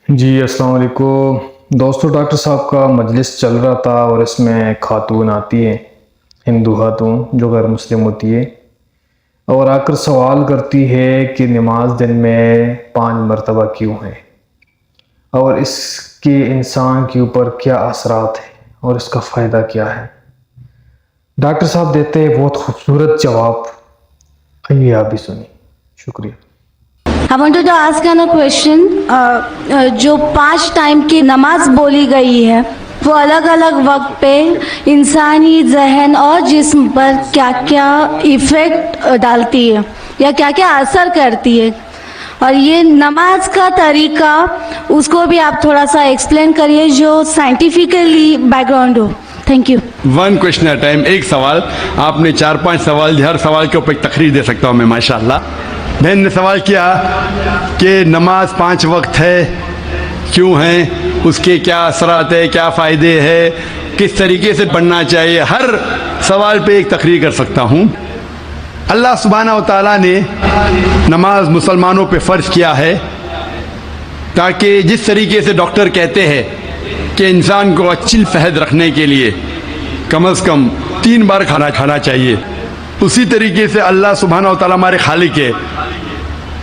جی السلام علیکم دوستو، ڈاکٹر صاحب کا مجلس چل رہا تھا اور اس میں ایک خاتون آتی ہے، ہندو خاتون جو غیر مسلم ہوتی ہے، اور آ کر سوال کرتی ہے کہ نماز دن میں 5 مرتبہ کیوں ہے اور اس کے انسان کے اوپر کیا اثرات ہیں اور اس کا فائدہ کیا ہے۔ ڈاکٹر صاحب دیتے ہیں بہت خوبصورت جواب، آئیے آپ بھی سنیں۔ شکریہ۔ I wanted to ask a question. جو 5 ٹائم کی نماز بولی گئی ہے وہ الگ الگ وقت پہ انسانی ذہن اور جسم پر کیا کیا ایفیکٹ ڈالتی ہے یا کیا کیا اثر کرتی ہے، اور یہ نماز کا طریقہ اس کو بھی آپ تھوڑا سا ایکسپلین کریے جو scientifically back ground who. Thank you. 1 question at a time، ایک سوال آپ نے 4-5 سوال، ہر سوال کے اوپر ایک تقریر دے سکتا ہوں میں ماشاءاللہ۔ بہن نے سوال کیا کہ نماز 5 وقت ہے، کیوں ہیں، اس کے کیا اثرات ہے، کیا فائدے ہیں، کس طریقے سے پڑھنا چاہیے، ہر سوال پہ ایک تقریر کر سکتا ہوں۔ اللہ سبحانہ و تعالیٰ نے نماز مسلمانوں پہ فرض کیا ہے تاکہ جس طریقے سے ڈاکٹر کہتے ہیں کہ انسان کو اچھی صحت رکھنے کے لیے کم از کم 3 بار کھانا چاہیے، اسی طریقے سے اللہ سبحانہ و تعالیٰ ہمارے خالق ہے،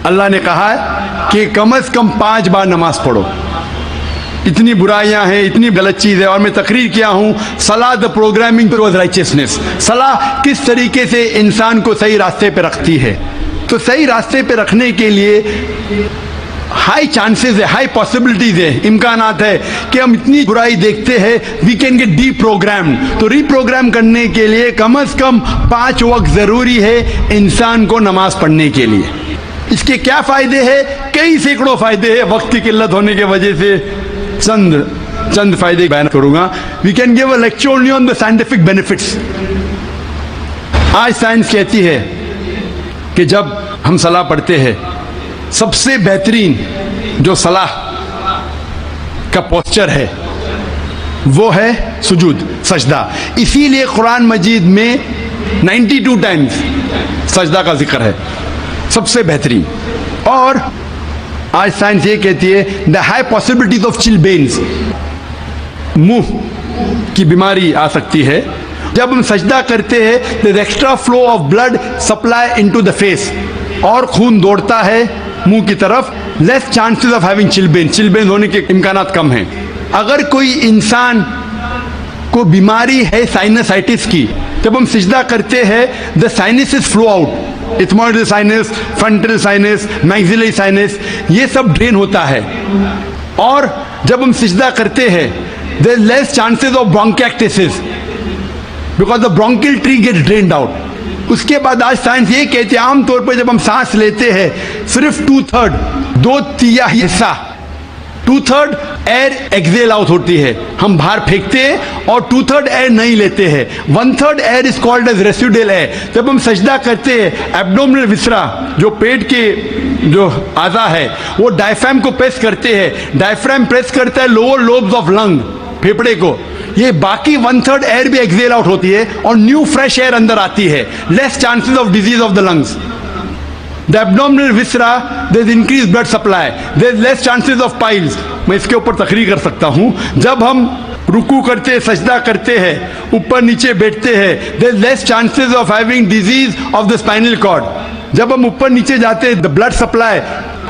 اللہ نے کہا ہے کہ کم از کم 5 بار نماز پڑھو۔ اتنی برائیاں ہیں، اتنی غلط چیز ہے، اور میں تقریر کیا ہوں صلاح دا پروگرامنگ ٹوورڈ رائچسنس، صلاح کس طریقے سے انسان کو صحیح راستے پہ رکھتی ہے۔ تو صحیح راستے پہ رکھنے کے لیے ہائی چانسز ہے، ہائی پاسبلٹیز ہے، امکانات ہے کہ ہم اتنی برائی دیکھتے ہیں، we can get deprogrammed. تو ری پروگرام کرنے کے لیے کم از کم 5 وقت ضروری ہے انسان کو نماز پڑھنے کے لیے۔ اس کے کیا فائدے ہیں؟ کئی سینکڑوں فائدے ہیں، وقت کی قلت ہونے کی وجہ سے چند فائدے بیان کروں گا۔ We can give a lecture only on the scientific benefits. آج سائنس کہتی ہے کہ جب ہم صلاح پڑھتے ہیں سب سے بہترین جو صلاح کا پوسچر ہے وہ ہے سجود، سجدہ۔ اسی لیے قرآن مجید میں 92 ٹائمز سجدہ کا ذکر ہے، سب سے بہترین۔ اور آج سائنس یہ کہتی ہے دا ہائی پاسبلٹیز آف چل بینز، منہ کی بیماری آ سکتی ہے جب ہم سجدہ کرتے ہیں۔ There extra flow of blood supply into the face, اور خون دوڑتا ہے منہ کی طرف، لیس چانسز آف ہیونگ چل بین ہونے کے امکانات کم ہیں۔ اگر کوئی انسان کو بیماری ہے سائنسائٹس کی، جب ہم سجدہ کرتے ہیں the sinuses flow out, ethmoidal sinus, frontal sinus, maxillary sinus, یہ سب ڈرین ہوتا ہے۔ اور جب ہم سجدہ کرتے ہیں there is less chances of bronchiectasis because the bronchial tree gets drained out۔ اس کے بعد آج سائنس یہ کہتے ہیں عام طور پر جب ہم سانس لیتے ہیں صرف 2/3 حصہ 2/3 ایئر ایکزیل آؤٹ ہوتی ہے، ہم باہر پھینکتے ہیں، اور 2/3 ایئر نہیں لیتے ہیں۔ 1/3 air is called as residual air. جب ہم سجدہ کرتے ہیں ایبڈومنل وسرا جو پیٹ کے جو اعضاء ہے وہ ڈائفرام کو پریس کرتے ہیں، ڈائفرام پریس کرتا ہے لوور لوبز آف لنگ، پھیپڑے کو، یہ باقی 1/3 ایئر بھی ایکزیل آؤٹ ہوتی ہے اور نیو فریش ایئر اندر آتی ہے، less chances of disease of the lungs. The abdominal viscera, there is increased blood supply, there is less chances of piles۔ میں اس کے اوپر تقریر کر سکتا ہوں۔ جب ہم رکوع کرتے ہیں، سجدہ کرتے ہیں، اوپر نیچے بیٹھتے ہیں، there is less chances of having disease of the spinal cord۔ جب ہم اوپر نیچے جاتے ہیں، the blood supply،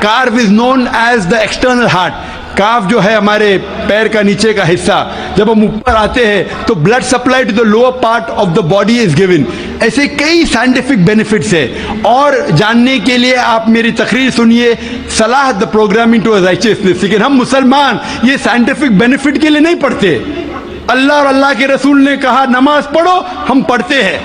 calf is known as the external heart۔ کاف جو ہے ہمارے پیر کا نیچے کا حصہ، جب ہم اوپر آتے ہیں تو blood supply to the lower part of the body is given. ایسے کئی سائنٹیفک بینیفٹس ہیں، اور جاننے کے لیے آپ میری تقریر سنیے صلاح دا پروگرامنگ ٹو رائچسنس۔ لیکن ہم مسلمان یہ سائنٹیفک بینیفٹ کے لیے نہیں پڑھتے۔ اللہ اور اللہ کے رسول نے کہا نماز پڑھو، ہم پڑھتے ہیں۔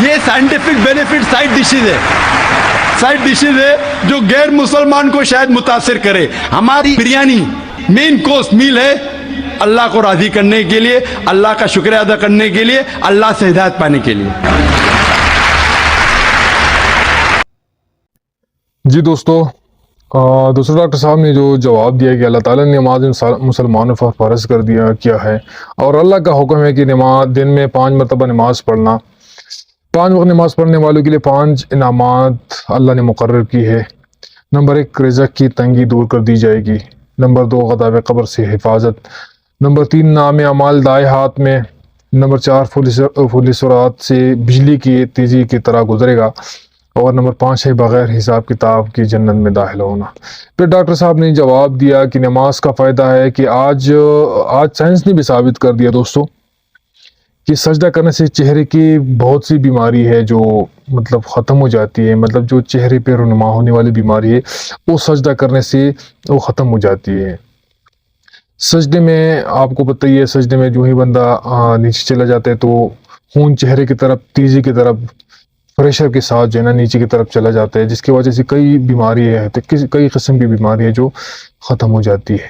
یہ سائنٹیفک بینیفٹ سائڈ ڈشز ہے جو غیر مسلمان کو شاید متاثر کرے۔ ہماری بریانی مین کورس میل ہے اللہ کو راضی کرنے کے لیے، اللہ کا شکریہ ادا کرنے کے لیے، اللہ سے ہدایت پانے کے لیے۔ جی دوستو ڈاکٹر صاحب نے جو جواب دیا کہ اللہ تعالیٰ نے نماز مسلمانوں پر فرض کیا ہے، اور اللہ کا حکم ہے کہ دن میں 5 مرتبہ نماز پڑھنا۔ 5 وقت نماز پڑھنے والوں کے لیے 5 انعامات اللہ نے مقرر کی ہے۔ نمبر 1، رزق کی تنگی دور کر دی جائے گی۔ نمبر 2 غضب قبر سے حفاظت، نمبر 3 نام اعمال دائیں ہاتھ میں، نمبر 4 فل سرعت سے بجلی کی تیزی کی طرح گزرے گا، اور نمبر 5 ہے بغیر حساب کتاب کی جنت میں داخل ہونا۔ پھر ڈاکٹر صاحب نے جواب دیا کہ نماز کا فائدہ ہے کہ آج سائنس نے بھی ثابت کر دیا دوستو کہ سجدہ کرنے سے چہرے کی بہت سی بیماری ہے جو مطلب ختم ہو جاتی ہے، مطلب جو چہرے پہ رونما ہونے والی بیماری ہے وہ سجدہ کرنے سے وہ ختم ہو جاتی ہے۔ سجدے میں آپ کو پتہ ہی ہے، سجدے میں جو ہی بندہ نیچے چلا جاتا ہے تو خون چہرے کی طرف تیزی کی طرف پریشر کے ساتھ جو ہے نا نیچے کی طرف چلا جاتا ہے، جس کی وجہ سے کئی بیماری ہے، کئی قسم کی بیماری ہے جو ختم ہو جاتی ہے۔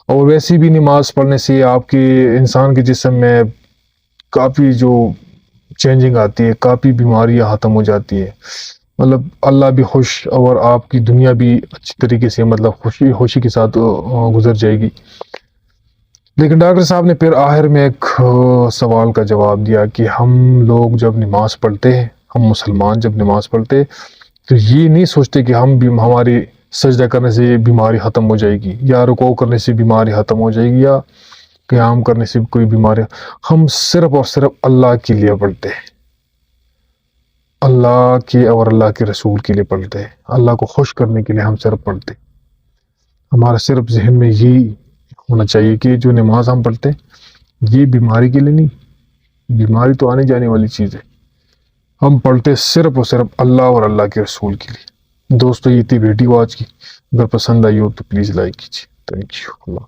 اور ویسی بھی نماز پڑھنے سے آپ کے انسان کے جسم میں کافی جو چینجنگ آتی ہے، کافی بیماریاں ختم ہو جاتی ہے، مطلب اللہ بھی خوش اور آپ کی دنیا بھی اچھی طریقے سے مطلب خوشی کے ساتھ گزر جائے گی۔ لیکن ڈاکٹر صاحب نے پھر آخر میں ایک سوال کا جواب دیا کہ ہم لوگ جب نماز پڑھتے ہیں، ہم مسلمان جب نماز پڑھتے تو یہ نہیں سوچتے کہ ہماری سجدہ کرنے سے بیماری ختم ہو جائے گی، یا رکوع کرنے سے بیماری ختم ہو جائے گی، یا قیام کرنے سے کوئی بیماری۔ ہم صرف اور صرف اللہ کے لیے پڑھتے ہیں، اللہ کے اور اللہ کے رسول کے لیے پڑھتے ہیں، اللہ کو خوش کرنے کے لیے ہم صرف پڑھتے ہیں۔ ہمارا صرف ذہن میں یہی ہونا چاہیے کہ جو نماز ہم پڑھتے ہیں یہ بیماری کے لیے نہیں، بیماری تو آنے جانے والی چیز ہے، ہم پڑھتے صرف اور صرف اللہ اور اللہ کے رسول کے لیے۔ دوستو یہ تھی ویڈیو آج کی، اگر پسند آئی ہو تو پلیز لائک کیجیے۔ Thank you. اللہ